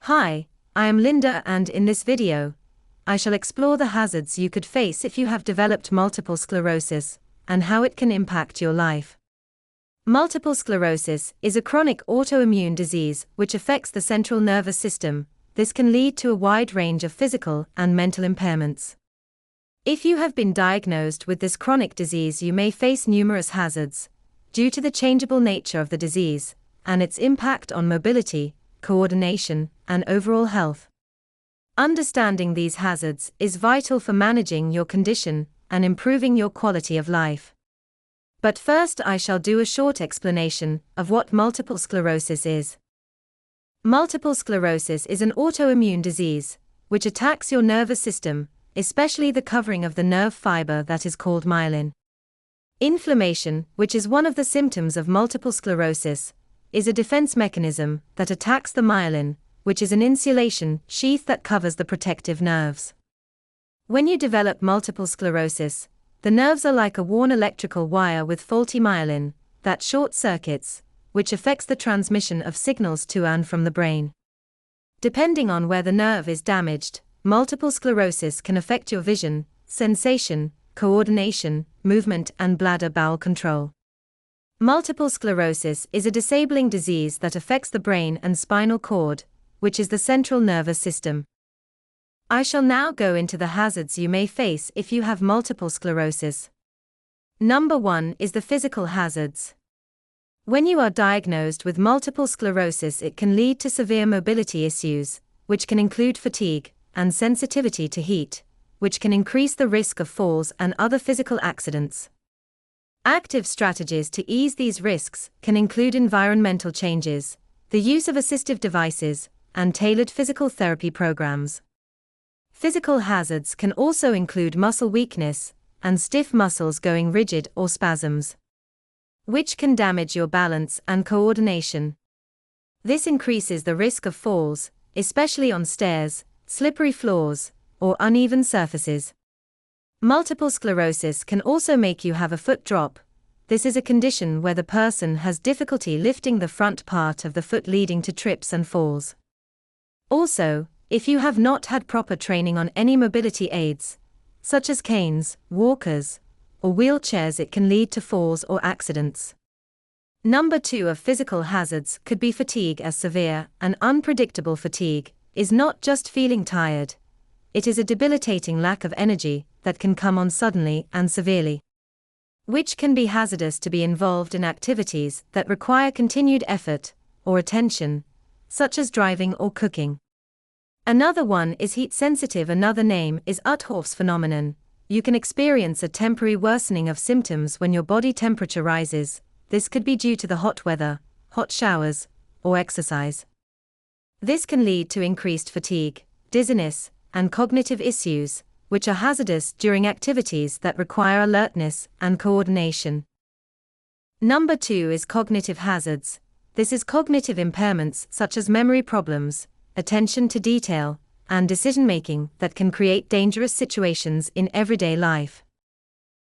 Hi, I am Linda, and in this video, I shall explore the hazards you could face if you have developed multiple sclerosis, and how it can impact your life. Multiple sclerosis is a chronic autoimmune disease which affects the central nervous system. This can lead to a wide range of physical and mental impairments. If you have been diagnosed with this chronic disease, you may face numerous hazards due to the changeable nature of the disease and its impact on mobility, coordination, and overall health. Understanding these hazards is vital for managing your condition and improving your quality of life. But first, I shall do a short explanation of what multiple sclerosis is. Multiple sclerosis is an autoimmune disease which attacks your nervous system, especially the covering of the nerve fiber that is called myelin. Inflammation, which is one of the symptoms of multiple sclerosis, is a defense mechanism that attacks the myelin, which is an insulation sheath that covers the protective nerves. When you develop multiple sclerosis, the nerves are like a worn electrical wire with faulty myelin that short circuits, which affects the transmission of signals to and from the brain. Depending on where the nerve is damaged, multiple sclerosis can affect your vision, sensation, coordination, movement, and bladder-bowel control. Multiple sclerosis is a disabling disease that affects the brain and spinal cord, which is the central nervous system. I shall now go into the hazards you may face if you have multiple sclerosis. Number 1 is the physical hazards. When you are diagnosed with multiple sclerosis, it can lead to severe mobility issues, which can include fatigue and sensitivity to heat, which can increase the risk of falls and other physical accidents. Active strategies to ease these risks can include environmental changes, the use of assistive devices, and tailored physical therapy programs. Physical hazards can also include muscle weakness and stiff muscles going rigid or spasms, which can damage your balance and coordination. This increases the risk of falls, especially on stairs, slippery floors, or uneven surfaces. Multiple sclerosis can also make you have a foot drop. This is a condition where the person has difficulty lifting the front part of the foot, leading to trips and falls. Also, if you have not had proper training on any mobility aids, such as canes, walkers, or wheelchairs, it can lead to falls or accidents. Number 2 of physical hazards could be fatigue. As severe and unpredictable fatigue is not just feeling tired. It is a debilitating lack of energy that can come on suddenly and severely, which can be hazardous to be involved in activities that require continued effort or attention, such as driving or cooking. Another one is heat sensitive. Another name is Uthorph's phenomenon. You can experience a temporary worsening of symptoms when your body temperature rises. This could be due to the hot weather, hot showers, or exercise. This can lead to increased fatigue, dizziness, and cognitive issues, which are hazardous during activities that require alertness and coordination. Number 2 is cognitive hazards. This is cognitive impairments such as memory problems, attention to detail, and decision-making that can create dangerous situations in everyday life.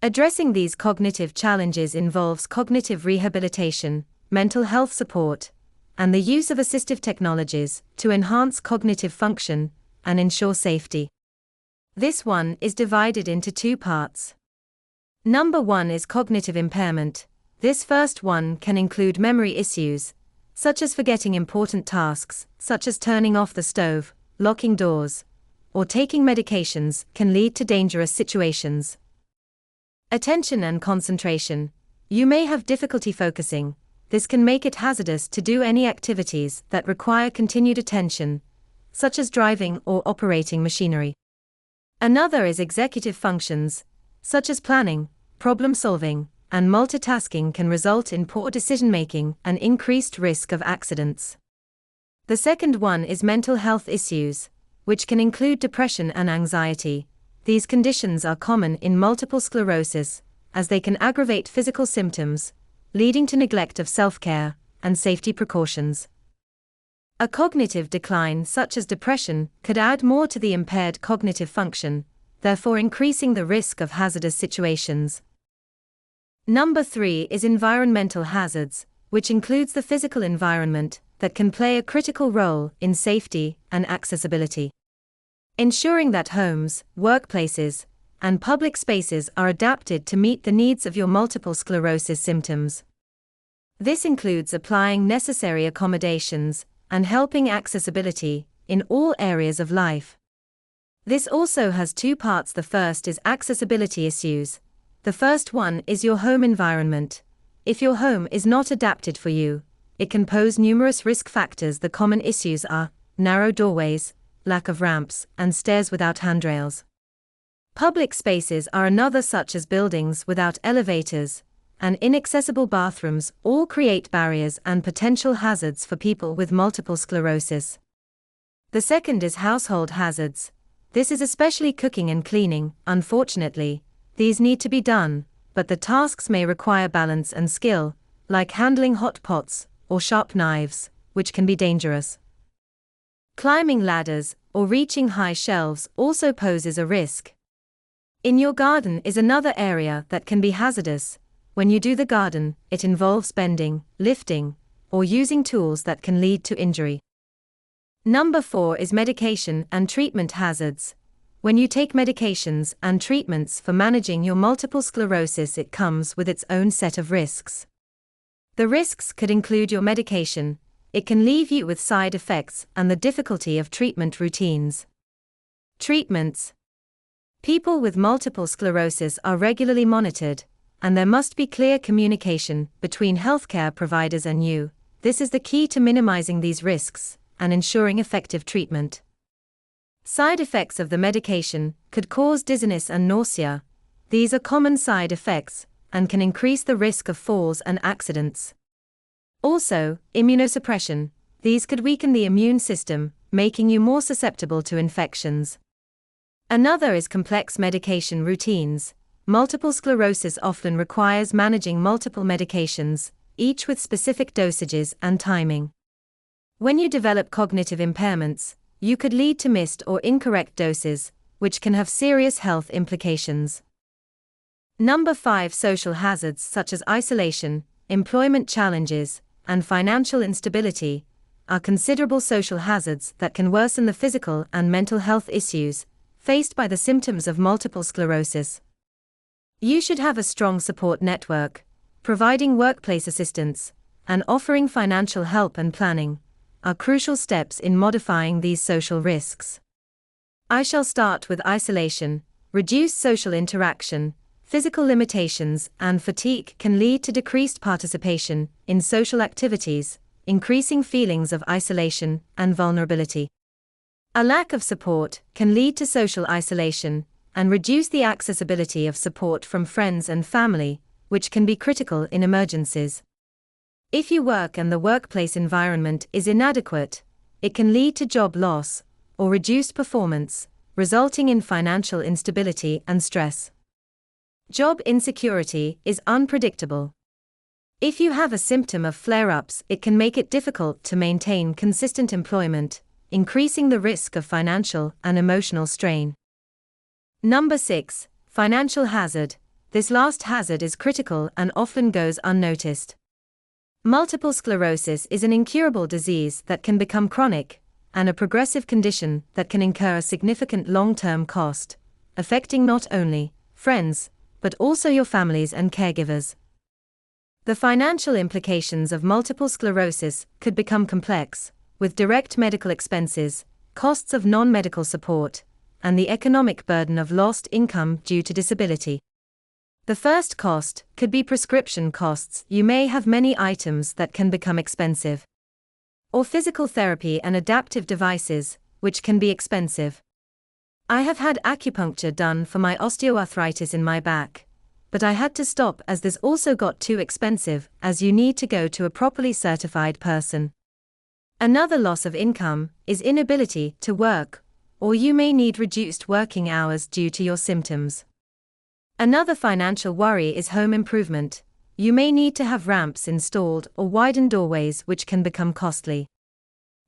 Addressing these cognitive challenges involves cognitive rehabilitation, mental health support, and the use of assistive technologies to enhance cognitive function and ensure safety. This one is divided into 2 parts. Number 1 is cognitive impairment. This first one can include memory issues, such as forgetting important tasks, such as turning off the stove, locking doors, or taking medications, can lead to dangerous situations. Attention and concentration. You may have difficulty focusing. This can make it hazardous to do any activities that require continued attention, such as driving or operating machinery. Another is executive functions, such as planning, problem-solving, and multitasking, can result in poor decision-making and increased risk of accidents. The second one is mental health issues, which can include depression and anxiety. These conditions are common in multiple sclerosis, as they can aggravate physical symptoms, leading to neglect of self-care and safety precautions. A cognitive decline such as depression could add more to the impaired cognitive function, therefore increasing the risk of hazardous situations. Number 3 is environmental hazards, which includes the physical environment, that can play a critical role in safety and accessibility. Ensuring that homes, workplaces, and public spaces are adapted to meet the needs of your multiple sclerosis symptoms. This includes applying necessary accommodations and helping accessibility in all areas of life. This also has two parts. The first is accessibility issues. The first one is your home environment. If your home is not adapted for you, it can pose numerous risk factors. The common issues are narrow doorways, lack of ramps, and stairs without handrails. Public spaces are another, such as buildings without elevators and inaccessible bathrooms, all create barriers and potential hazards for people with multiple sclerosis. The second is household hazards. This is especially cooking and cleaning. Unfortunately, these need to be done, but the tasks may require balance and skill, like handling hot pots or sharp knives, which can be dangerous. Climbing ladders or reaching high shelves also poses a risk. In your garden is another area that can be hazardous. When you do the garden, it involves bending, lifting, or using tools that can lead to injury. Number 4 is medication and treatment hazards. When you take medications and treatments for managing your multiple sclerosis, it comes with its own set of risks. The risks could include your medication. It can leave you with side effects and the difficulty of treatment routines. Treatments. People with multiple sclerosis are regularly monitored, and there must be clear communication between healthcare providers and you. This is the key to minimizing these risks and ensuring effective treatment. Side effects of the medication could cause dizziness and nausea. These are common side effects and can increase the risk of falls and accidents. Also, immunosuppression. These could weaken the immune system, making you more susceptible to infections. Another is complex medication routines. Multiple sclerosis often requires managing multiple medications, each with specific dosages and timing. When you develop cognitive impairments, you could lead to missed or incorrect doses, which can have serious health implications. Number 5. Social hazards such as isolation, employment challenges, and financial instability are considerable social hazards that can worsen the physical and mental health issues faced by the symptoms of multiple sclerosis. You should have a strong support network. Providing workplace assistance and offering financial help and planning are crucial steps in modifying these social risks. I shall start with isolation. Reduced social interaction, physical limitations, and fatigue can lead to decreased participation in social activities, increasing feelings of isolation and vulnerability. A lack of support can lead to social isolation and reduce the accessibility of support from friends and family, which can be critical in emergencies. If your work and the workplace environment is inadequate, it can lead to job loss or reduced performance, resulting in financial instability and stress. Job insecurity is unpredictable. If you have a symptom of flare-ups, it can make it difficult to maintain consistent employment, increasing the risk of financial and emotional strain. Number 6. Financial hazard. This last hazard is critical and often goes unnoticed. Multiple sclerosis is an incurable disease that can become chronic, and a progressive condition that can incur a significant long-term cost, affecting not only friends, but also your families and caregivers. The financial implications of multiple sclerosis could become complex, with direct medical expenses, costs of non-medical support, and the economic burden of lost income due to disability. The first cost could be prescription costs. You may have many items that can become expensive. Or physical therapy and adaptive devices, which can be expensive. I have had acupuncture done for my osteoarthritis in my back, but I had to stop as this also got too expensive, as you need to go to a properly certified person. Another loss of income is inability to work, or you may need reduced working hours due to your symptoms. Another financial worry is home improvement. You may need to have ramps installed or widen doorways, which can become costly.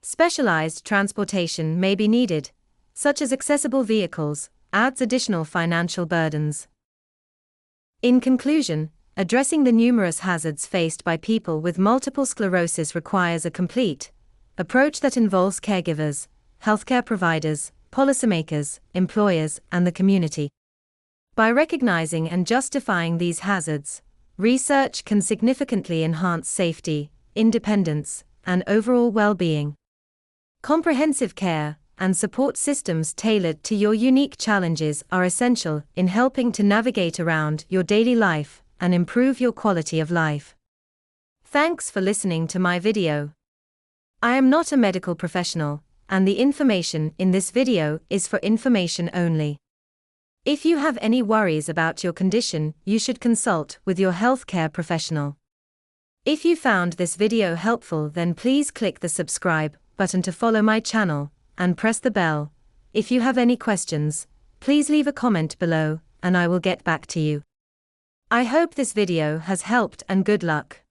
Specialized transportation may be needed, such as accessible vehicles, adds additional financial burdens. In conclusion, addressing the numerous hazards faced by people with multiple sclerosis requires a complete, approach that involves caregivers, healthcare providers, policymakers, employers, and the community. By recognizing and justifying these hazards, research can significantly enhance safety, independence, and overall well-being. Comprehensive care and support systems tailored to your unique challenges are essential in helping to navigate around your daily life and improve your quality of life. Thanks for listening to my video. I am not a medical professional, and the information in this video is for information only. If you have any worries about your condition, you should consult with your healthcare professional. If you found this video helpful, then please click the subscribe button to follow my channel, and press the bell. If you have any questions, please leave a comment below, and I will get back to you. I hope this video has helped, and good luck.